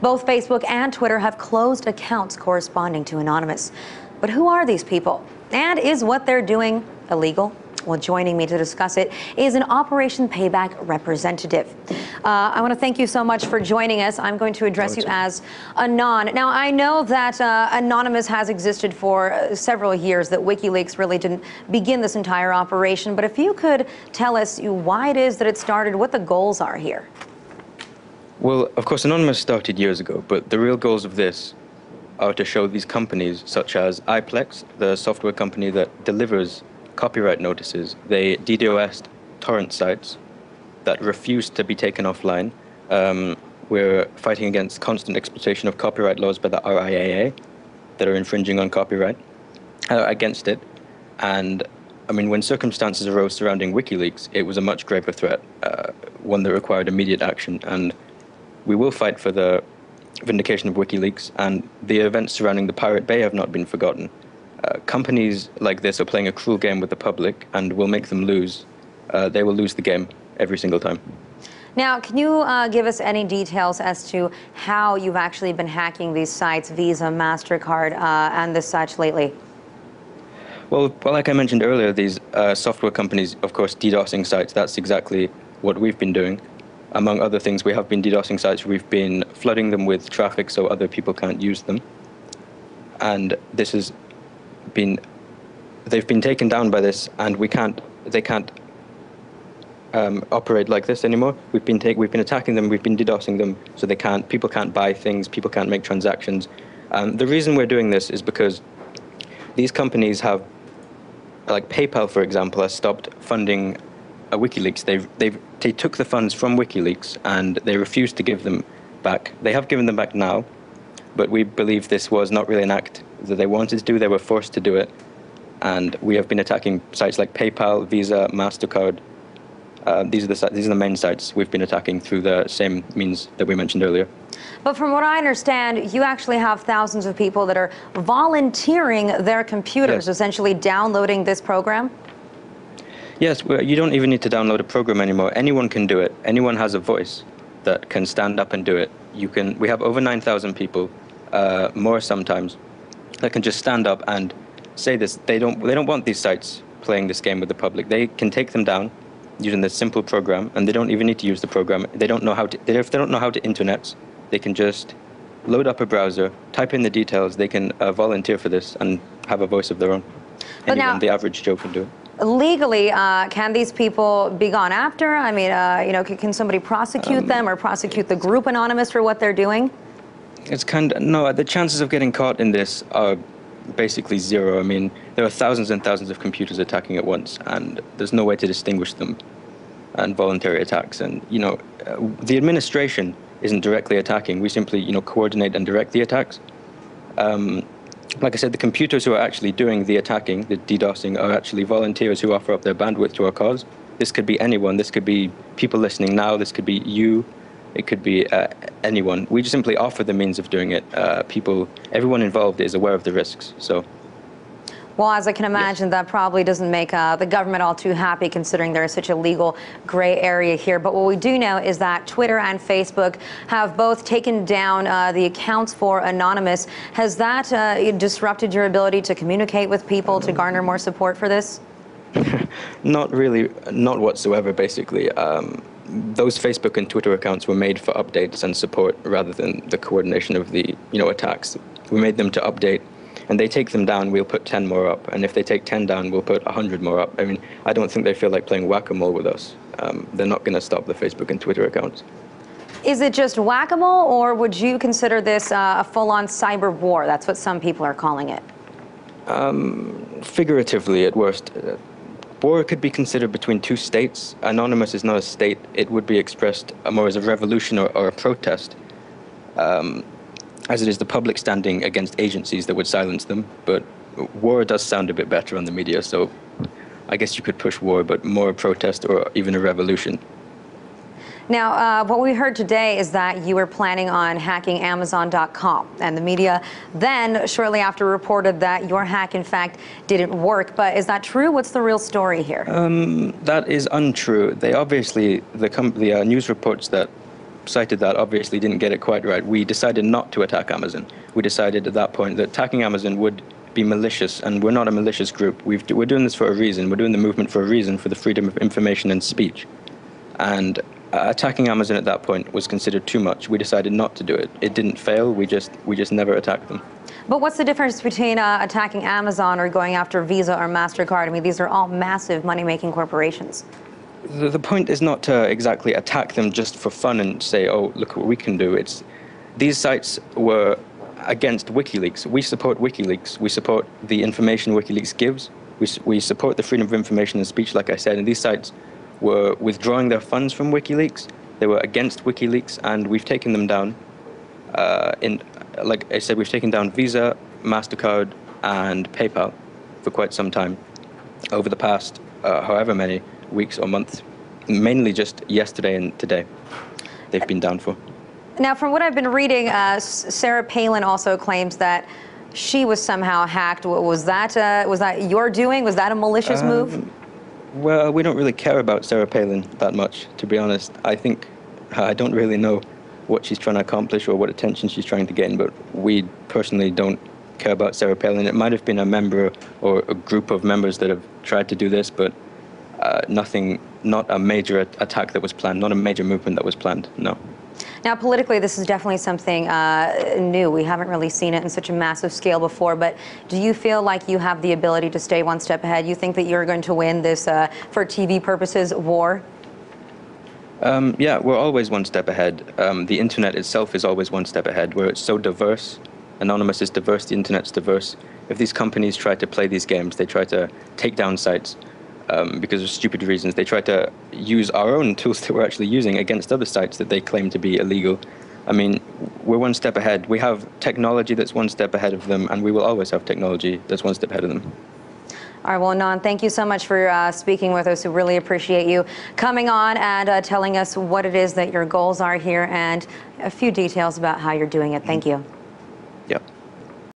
Both Facebook and Twitter have closed accounts corresponding to Anonymous. But who are these people? And is what they're doing illegal? Well, joining me to discuss it is an Operation Payback representative. I want to thank you so much for joining us. I'm going to address you as Anon. Now, I know that Anonymous has existed for several years, that WikiLeaks really didn't begin this entire operation. But if you could tell us why it is that it started, what the goals are here. Well, of course, Anonymous started years ago, but the real goals of this are to show these companies, such as iPlex, the software company that delivers copyright notices. They DDoS'd torrent sites that refused to be taken offline. We're fighting against constant exploitation of copyright laws by the RIAA that are infringing on copyright, against it. And I mean, when circumstances arose surrounding WikiLeaks, it was a much graver threat, one that required immediate action. And we will fight for the vindication of WikiLeaks, and the events surrounding the Pirate Bay have not been forgotten. Companies like this are playing a cruel game with the public and will make them lose. They will lose the game every single time. Now, can you give us any details as to how you've actually been hacking these sites, Visa, MasterCard, and the such lately? Well, like I mentioned earlier, these software companies, of course, DDoSing sites, that's exactly what we've been doing. Among other things, we have been DDoSing sites. We've been flooding them with traffic so other people can't use them. And this has been, they've been taken down by this, and they can't operate like this anymore. We've been attacking them, we've been DDoSing them, so people can't buy things, people can't make transactions. The reason we're doing this is because these companies have, like PayPal, for example, has stopped funding WikiLeaks. They took the funds from WikiLeaks and they refused to give them back. They have given them back now, but we believe this was not really an act that they wanted to do. They were forced to do it. And we have been attacking sites like PayPal, Visa, MasterCard. These are the main sites we've been attacking through the same means that we mentioned earlier. But from what I understand, you actually have thousands of people that are volunteering their computers, essentially downloading this program? Yes, you don't even need to download a program anymore. Anyone can do it. Anyone has a voice that can stand up and do it. We have over 9,000 people, more sometimes, that can just stand up and say this. They don't want these sites playing this game with the public. They can take them down using this simple program, and they don't even need to use the program. If they don't know how to internet, they can just load up a browser, type in the details. They can volunteer for this and have a voice of their own. But anyone, now, the average Joe can do it. Legally, can these people be gone after? I mean, can somebody prosecute them or prosecute the group Anonymous for what they're doing? It's no, the chances of getting caught in this are basically zero. I mean, there are thousands and thousands of computers attacking at once, and there's no way to distinguish them and voluntary attacks. And, the administration isn't directly attacking. We simply, coordinate and direct the attacks. Like I said, the computers who are actually doing the attacking, the DDoSing, are actually volunteers who offer up their bandwidth to our cause. This could be anyone. This could be people listening now. This could be you. It could be anyone. We just simply offer the means of doing it. Everyone involved is aware of the risks. So. Well, as I can imagine, that probably doesn't make the government all too happy, considering there is such a legal gray area here. But what we do know is that Twitter and Facebook have both taken down the accounts for Anonymous. Has that disrupted your ability to communicate with people, to garner more support for this? Not really, not whatsoever, basically. Those Facebook and Twitter accounts were made for updates and support rather than the coordination of the attacks. We made them to update. And they take them down, we'll put 10 more up. And if they take 10 down, we'll put 100 more up. I mean, I don't think they feel like playing whack-a-mole with us. They're not going to stop the Facebook and Twitter accounts. Is it just whack-a-mole, or would you consider this a full-on cyber war? That's what some people are calling it. Figuratively, at worst. War could be considered between two states. Anonymous is not a state. It would be expressed more as a revolution or a protest. As it is the public standing against agencies that would silence them. But war does sound a bit better on the media, so I guess you could push war, but more a protest or even a revolution. Now, what we heard today is that you were planning on hacking Amazon.com, and the media then, shortly after, reported that your hack, in fact, didn't work. But is that true? What's the real story here? That is untrue. They obviously, the news reports that cited that, obviously didn't get it quite right. We decided not to attack Amazon. We decided at that point that attacking Amazon would be malicious, and we're not a malicious group. We're doing this for a reason. We're doing the movement for a reason, for the freedom of information and speech. And attacking Amazon at that point was considered too much. We decided not to do it. It didn't fail. We just never attacked them. But what's the difference between attacking Amazon or going after Visa or MasterCard? I mean, these are all massive money-making corporations. The point is not to exactly attack them just for fun and say, oh, look what we can do. These sites were against WikiLeaks. We support WikiLeaks. We support the information WikiLeaks gives. We support the freedom of information and speech, like I said, and these sites were withdrawing their funds from WikiLeaks. They were against WikiLeaks, and we've taken them down. Like I said, we've taken down Visa, MasterCard, and PayPal for quite some time over the past however many weeks or months, mainly just yesterday and today they've been down for. Now, from what I've been reading, Sarah Palin also claims that she was somehow hacked. Was that your doing? Was that a malicious move? Well, we don't really care about Sarah Palin that much, to be honest. I don't really know what she's trying to accomplish or what attention she's trying to gain, but we personally don't care about Sarah Palin. It might have been a member or a group of members that have tried to do this, but not a major attack that was planned, not a major movement that was planned, no. Now, politically, this is definitely something new. We haven't really seen it in such a massive scale before, but do you feel like you have the ability to stay one step ahead? You think that you're going to win this, for TV purposes, war? Yeah, we're always one step ahead. The internet itself is always one step ahead, where it's so diverse. Anonymous is diverse, the internet's diverse. If these companies try to play these games, they try to take down sites because of stupid reasons. They try to use our own tools that we're actually using against other sites that they claim to be illegal. I mean, we're one step ahead. We have technology that's one step ahead of them, and we will always have technology that's one step ahead of them. All right, well, Nan, thank you so much for speaking with us. We really appreciate you coming on and telling us what it is that your goals are here and a few details about how you're doing it. Thank you. Yeah.